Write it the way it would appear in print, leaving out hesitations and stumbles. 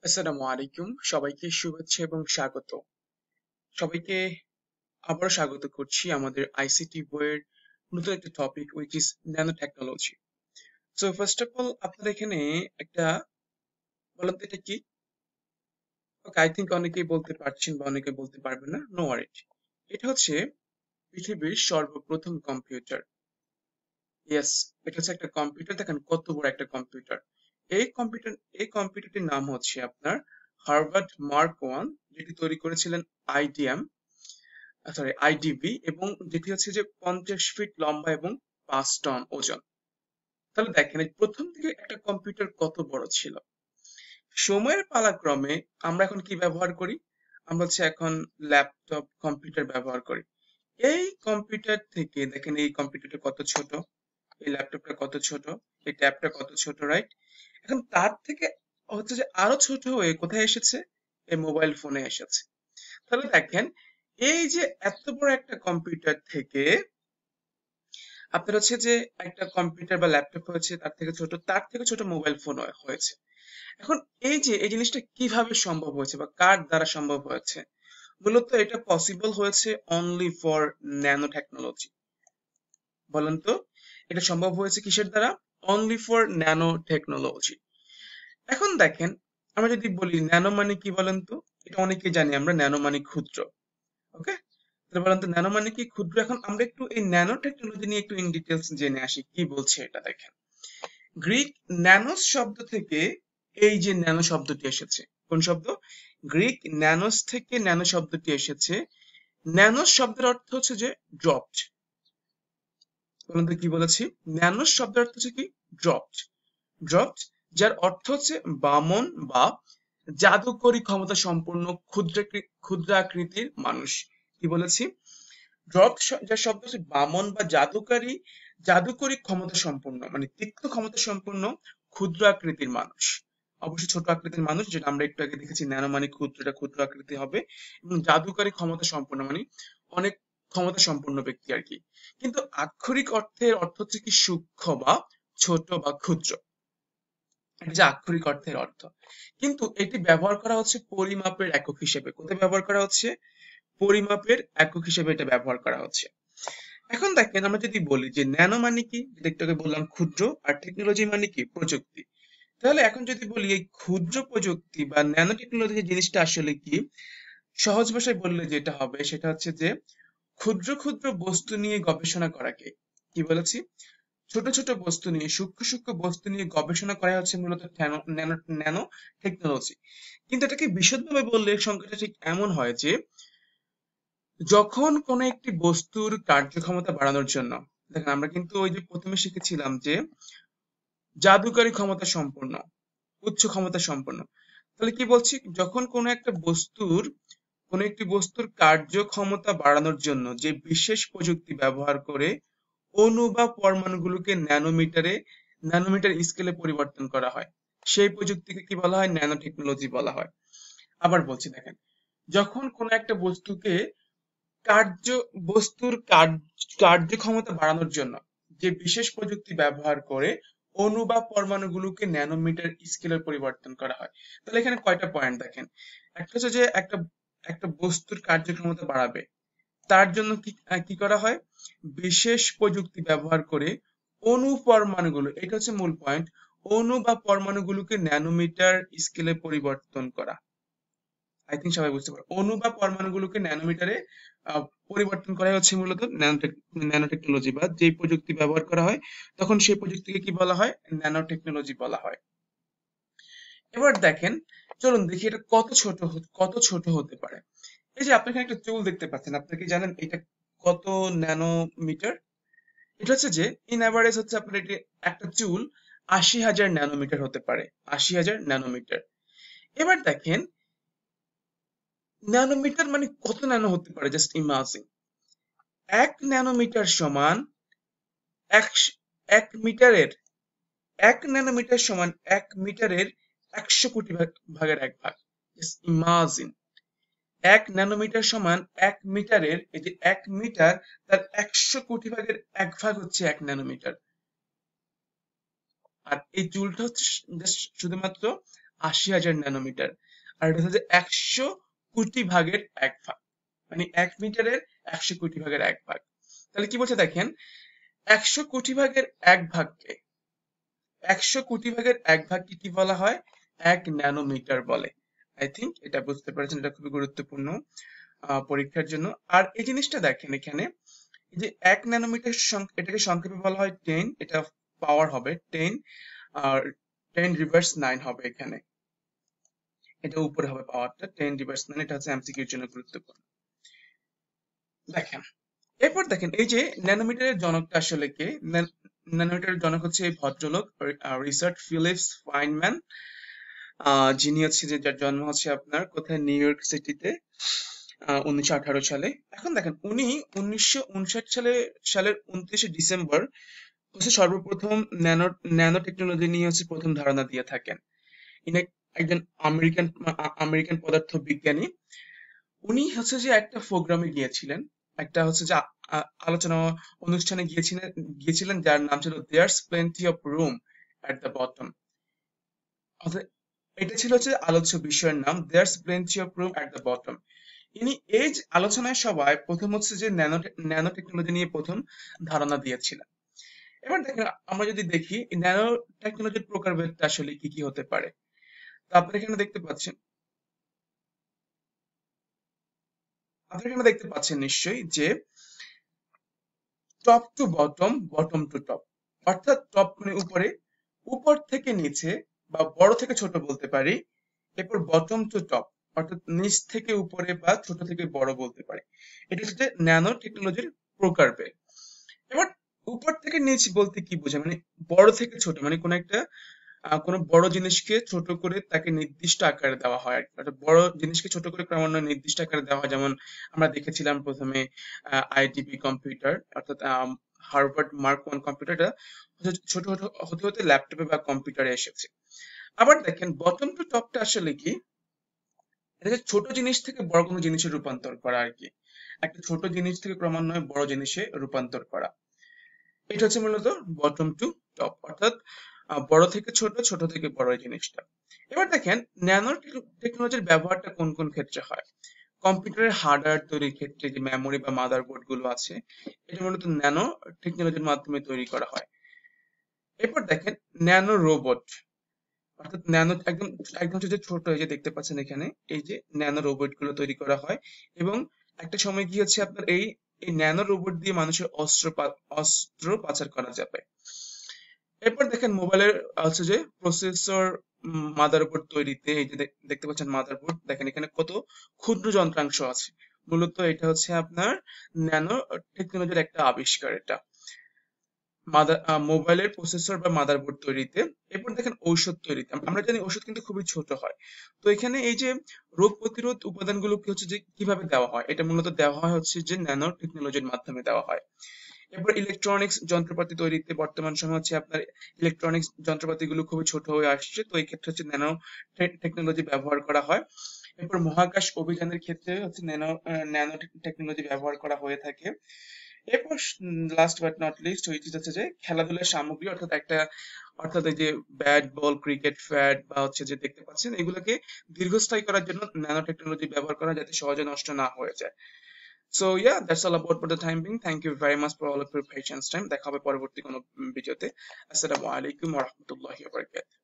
আসসালামু আলাইকুম, সবাইকে শুভেচ্ছা এবং স্বাগত। সবাইকে আবারও স্বাগত করছি আমাদের আইসিটি বইয়ের নতুন একটা topic which is nano technology. So first of all আপনারা এখানে একটা বলেন তো এটা কি? ওকে, আই থিঙ্ক অনেকেই বলতে পারছেন বা অনেকে বলতে পারবেন না, নো ওয়ারিড। এটা হচ্ছে পৃথিবীর সর্বপ্রথম কম্পিউটার। ইয়েস, এটা হচ্ছে একটা কম্পিউটার। দেখেন কত বড় একটা কম্পিউটার। এই কম্পিউটার এই কম্পিউটারটির নাম হচ্ছে আপনার হার্ভার্ড মার্ক ওয়ান, যেটি তৈরি করেছিলেন আইডিএম, সরি আইডিবি, এবং যেটি হচ্ছে যে 50 ফিট লম্বা এবং 5 টন ওজন। তাহলে দেখেন এই প্রথম থেকে একটা কম্পিউটার কত বড় ছিল। সময়ের পালাক্রমে আমরা এখন কি ব্যবহার করি? আমরা হচ্ছে এখন ল্যাপটপ কম্পিউটার ব্যবহার করি। এই কম্পিউটার থেকে দেখেন এই কম্পিউটারটা কত ছোট, এই ল্যাপটপটা কত ছোট, এই ট্যাবটা কত ছোট, রাইট? এখন তার থেকে হচ্ছে যে আরো ছোট হয়ে কোথায় এসেছে? এই মোবাইল ফোনে এসেছে। তাহলে দেখেন এই যে এত বড় একটা কম্পিউটার থেকে আপনার হচ্ছে যে একটা কম্পিউটার বা ল্যাপটপ হয়েছে, তার থেকে ছোট মোবাইল ফোন হয়েছে। এখন এই যে এই জিনিসটা কিভাবে সম্ভব হয়েছে বা কার দ্বারা সম্ভব হয়েছে? মূলত এটা পসিবল হয়েছে অনলি ফর ন্যানো টেকনোলজি। বলেন তো, এটা সম্ভব হয়েছে কিসের দ্বারা? Only for nano technology. এখন দেখেন, আমরা যদি বলি ন্যানো মানে কি বলেন তো? এটা অনেকেই জানি আমরা, ন্যানো মানে ক্ষুদ্র। ওকে, তাহলে বলেন তো ন্যানো মানে কি, ক্ষুদ্র। এখন আমরা একটু এই ন্যানো টেকনোলজি নিয়ে একটু ইন ডিটেলস জেনে আসি কি বলছে এটা। দেখেন, গ্রিক ন্যানোস শব্দ থেকে এই যে ন্যানো শব্দটি এসেছে। কোন শব্দ? গ্রিক ন্যানোস থেকে ন্যানো শব্দটি এসেছে। ন্যানোস শব্দের অর্থ হচ্ছে যে ড্রপড। বলুন তো কি বলেছি? ন্যানোস শব্দের অর্থ হচ্ছে কি? ড্রপড। ড্রপড, যার অর্থ হচ্ছে বামন বা জাদুকরী ক্ষমতা সম্পন্ন ক্ষুদ্রাকৃতির মানুষ। কি বলেছি? ড্রপ, যার শব্দ হচ্ছে বামন বা জাদুকরী ক্ষমতা সম্পন্ন, মানে তিক্ত ক্ষমতা সম্পন্ন ক্ষুদ্র আকৃতির মানুষ। অবশ্যই ছোট আকৃতির মানুষ, যেটা আমরা একটু আগে দেখেছি ন্যানো মানে ক্ষুদ্র, এটা ক্ষুদ্র আকৃতি হবে। এবং জাদুকরী ক্ষমতা সম্পন্ন মানে অনেক ক্ষমতা সম্পন্ন ব্যক্তি আর কি। কিন্তু আক্ষরিক অর্থের অর্থ হচ্ছে কি সূক্ষ্ম বা ছোট বা ক্ষুদ্র। এটা যে আক্ষরিক অর্থের অর্থ। কিন্তু এটি ব্যবহার করা হচ্ছে পরিমাপের একক হিসেবে। কোথায় ব্যবহার করা হচ্ছে? পরিমাপের একক হিসেবে এটা ব্যবহার করা হচ্ছে। এখন দেখেন, আমরা যদি বলি যে ন্যানো মানে কি, যেটা একটু আগে বললাম ক্ষুদ্র, আর টেকনোলজি মানে কি, প্রযুক্তি। তাহলে এখন যদি বলি এই ক্ষুদ্র প্রযুক্তি বা ন্যানো টেকনোলজি জিনিসটা আসলে কি, সহজ ভাষায় বললে যেটা হবে সেটা হচ্ছে যে ক্ষুদ্র ক্ষুদ্র বস্তু নিয়ে গবেষণা করাকে কি বলেছি? ছোট ছোট বস্তু নিয়ে, সূক্ষ্ম সূক্ষ্ম বস্তু নিয়ে গবেষণা করা হচ্ছে মূলত ন্যানো ন্যানো টেকনোলজি। কিন্তু এটাকে বিশদভাবে বললে সংখ্যাটা ঠিক এমন হয় যে যখন কোনো একটি বস্তুর কার্যক্ষমতা বাড়ানোর জন্য, দেখেন আমরা কিন্তু ওই যে প্রথমে শিখেছিলাম যে জাদুকরী ক্ষমতা সম্পন্ন, উচ্চ ক্ষমতা সম্পন্ন। তাহলে কি বলছি? যখন কোনো একটি বস্তুর কার্যক্ষমতা বাড়ানোর জন্য যে বিশেষ প্রযুক্তি ব্যবহার করে অণু বা পরমাণুগুলোকে ন্যানোমিটার স্কেলে পরিবর্তন করা হয়, সেই প্রযুক্তিকে কি বলা হয়? ন্যানো টেকনোলজি বলা হয়। আবার বলছি, দেখেন, যখন কোনো একটা কার্য কার্যক্ষমতা বাড়ানোর জন্য যে বিশেষ প্রযুক্তি ব্যবহার করে অণু বা পরমাণুগুলোকে ন্যানোমিটার স্কেলে পরিবর্তন করা হয়। তাহলে এখানে কয়টা পয়েন্ট দেখেন। একটা হচ্ছে যে একটা বস্তুর কার্যক্ষমতা বাড়াবে, তার জন্য কি করা হয়? বিশেষ প্রযুক্তি ব্যবহার করে অণু পরমাণুগুলো, এটা হচ্ছে মূল পয়েন্ট, অণু বা পরমাণুগুলোকে ন্যানোমিটার স্কেলে পরিবর্তন করা। আই থিঙ্ক সবাই বুঝতে পারো, অণু বা পরমাণুগুলোকে ন্যানোমিটারে পরিবর্তন করা হচ্ছে মূলত ন্যানো টেকনোলজি, বা যে প্রযুক্তি ব্যবহার করা হয় তখন সেই প্রযুক্তিকে কি বলা হয়? ন্যানো টেকনোলজি বলা হয়। এবার দেখেন, চলুন দেখি এটা কত ছোট হতে পারে। এই যে আপনি এখানে একটা চুল দেখতে পাচ্ছেন, আপনি কি জানেন এটা কত ন্যানোমিটার? এটা হচ্ছে যে ইন অ্যাভারেজ হচ্ছে আপনার এটি একটা চুল ৮০,০০০ ন্যানোমিটার হতে পারে। ৮০,০০০ ন্যানোমিটার। এবার দেখেন, ন্যানোমিটার মানে কত ন্যানো হতে পারে, জাস্ট ইমাজিন। ১ ন্যানোমিটার সমান এক এক মিটারের ১ ন্যানোমিটার সমান ১ মিটারের ১০০ কোটি ভাগের ১ ভাগ। জাস্ট ইমাজিন, ১ ন্যানোমিটার সমান ১ মিটারের, এই যে ১ মিটার, তার ১০০ কোটি ভাগের ১ ভাগ হচ্ছে ১ ন্যানোমিটার। আর এই চুলটা হচ্ছে জাস্ট শুধুমাত্র 80,000 ন্যানোমিটার, আর এটা হচ্ছে যে 100 কোটি ভাগের 1 ভাগ, মানে 1 মিটারের 100 কোটি ভাগের 1 ভাগ। তাহলে কি বলছে দেখেন, 100 কোটি ভাগের 1 ভাগকে 100 কোটি ভাগের 1 ভাগকে কি বলা হয়? 1 ন্যানোমিটার বলে। আই থিংক এটা বুঝতে পেরেছেন, এটা খুবই গুরুত্বপূর্ণ পরীক্ষার জন্য। আর এই জিনিসটা দেখেন এখানে, এই যে 1 ন্যানোমিটার এটাকে সংক্ষেপে বলা হয় 10, এটা পাওয়ার হবে 10, আর 10 রিভার্স 9 হবে এখানে, এটা উপরে হবে পাওয়ারটা 10 রিভার্স 9, এটা হচ্ছে এমসিকিউর জন্য গুরুত্বপূর্ণ। দেখেন, এরপর দেখেন এই যে ন্যানোমিটারের জনকটা আসলে কে? ন্যানোমিটারের জনক হচ্ছে এই ভদ্রলোক রিচার্ড ফিলিপস ফাইনম্যান, যিনি হচ্ছে যে, যার জন্ম হচ্ছে আপনার কোথায়, নিউ ইয়র্ক সিটিতে 1918 সালে। এখন দেখেন উনি 1959 সালের 29শে ডিসেম্বর হচ্ছে সর্বপ্রথম ন্যানো ন্যানো টেকনোলজি নিয়ে হচ্ছে প্রথম ধারণা দিয়ে থাকেন। ইনি একজন আমেরিকান পদার্থ বিজ্ঞানী। উনি হচ্ছে যে একটা প্রোগ্রামে গিয়েছিলেন, একটা হচ্ছে যে আলোচনা অনুষ্ঠানে গিয়েছিলেন যার নাম ছিল there's plenty of room at the bottom. এটা ছিল হচ্ছে আলোচ্য বিষয়ের নাম, there's plenty of room at the bottom. ইনি এই যে আলোচনায় সবাই প্রথম হচ্ছে যে ন্যানো টেকনোলজি নিয়ে প্রথম ধারণা দিয়েছিলেন। এবার দেখেন, আমরা যদি দেখি ন্যানো টেকনোলজির প্রকারভেদটা আসলে কি কি হতে পারে, তো আপনারা এখানে দেখতে পাচ্ছেন নিশ্চয়ই যে top to bottom, bottom to top, অর্থাৎ টপ মানে উপরে, উপর থেকে নিচে বা বড় থেকে ছোট বলতে পারি। এরপর বটম টু টপ, অর্থাৎ নিচ থেকে উপরে বা ছোট থেকে বড় বলতে পারি। এটা হচ্ছে ন্যানো টেকনোলজির প্রকারভেদ। এবার উপর থেকে নিচ বলতে কি বোঝায়, মানে বড় থেকে ছোট, মানে কোনো বড় জিনিসকে ছোট করে তাকে নির্দিষ্ট আকারে দেওয়া হয় আর কি। অর্থাৎ বড় জিনিসকে ছোট করে ক্রমান্বয়ে নির্দিষ্ট আকারে দেওয়া হয়, যেমন আমরা দেখেছিলাম প্রথমে আইটিপি কম্পিউটার, অর্থাৎ হার্ভার্ড মার্ক 1 কম্পিউটারটা ছোট ছোট হতে হতে ল্যাপটপে বা কম্পিউটারে এসেছে। আবার দেখেন বটম টু টপটা আসলে কি, এটা হচ্ছে ছোট জিনিস থেকে বড় কোনো জিনিসে রূপান্তর করা আর কি, একটা ছোট জিনিস থেকে ক্রমান্বয়ে বড় জিনিসে রূপান্তর করা। এটা হচ্ছে মূলত বটম টু টপ, অর্থাৎ বড় থেকে ছোট, ছোট থেকে বড় এই জিনিসটা। এবার দেখেন ন্যানো টেকনোলজির ব্যবহারটা কোন কোন ক্ষেত্রে হয়। কম্পিউটারের হার্ডওয়্যার তৈরির ক্ষেত্রে যে মেমোরি বা মাদারবোর্ড গুলো আছে, এটা মূলত ন্যানো টেকনোলজির মাধ্যমে তৈরি করা হয়। এরপর দেখেন ন্যানো রোবট, অর্থাৎ ন্যানো একদম একদম হচ্ছে যে ছোট, এই যে দেখতে পাচ্ছেন এখানে, এই যে ন্যানো রোবট গুলো তৈরি করা হয়। এবং একটা সময় কি হচ্ছে আপনার এই এই ন্যানো রোবট দিয়ে মানুষের অস্ত্র পাচার করা যাবে। এরপর দেখেন মোবাইলের হচ্ছে যে প্রসেসর, মাদারবোর্ড তৈরিতে, এই যে দেখতে পাচ্ছেন মাদারবোর্ড, দেখেন এখানে কত ক্ষুদ্র যন্ত্রাংশ আছে। মূলত এটা হচ্ছে আপনার ন্যানো টেকনোলজির একটা আবিষ্কার এটা, মোবাইলের প্রসেসর বা মাদারবোর্ড তৈরিতে। এরপর দেখেন ঔষধ তৈরিতে, আমরা জানি ওষুধ কিন্তু খুবই ছোট হয়। তো এখানে এই যে রোগ প্রতিরোধ উপাদানগুলো কি হচ্ছে যে কিভাবে দেওয়া হয়, এটা মূলত দেওয়া হয় হচ্ছে যে ন্যানো টেকনোলজির মাধ্যমে দেওয়া হয়। এরপর ইলেকট্রনিক্স যন্ত্রপাতি তৈরিতে বর্তমান সময় হচ্ছে আপনার ইলেকট্রনিক্স যন্ত্রপাতিগুলো খুবই ছোট হয়ে আসছে, তো এই ক্ষেত্রে হচ্ছে ন্যানো টেকনোলজি ব্যবহার করা হয়। এরপর মহাকাশ অভিযানের ক্ষেত্রে হচ্ছে ন্যানো টেকনোলজি ব্যবহার করা হয়ে থাকে। এরপর লাস্ট বাট নট লিস্ট হচ্ছে যে খেলাধুলার সামগ্রী, অর্থাৎ এই যে ব্যাট বল, ক্রিকেট ফ্যাট বা হচ্ছে যে দেখতে পাচ্ছেন, এগুলোকে দীর্ঘস্থায়ী করার জন্য ন্যানো টেকনোলজি ব্যবহার করা, যাতে সহজে নষ্ট না হয়ে যায়। So yeah, that's all about for the time being. Thank you very much for all of your patience time. দেখা হবে পরবর্তী কোনো ভিডিওতে। আসসালামু আলাইকুম ওয়া রাহমাতুল্লাহি ওয়া বারাকাতুহু।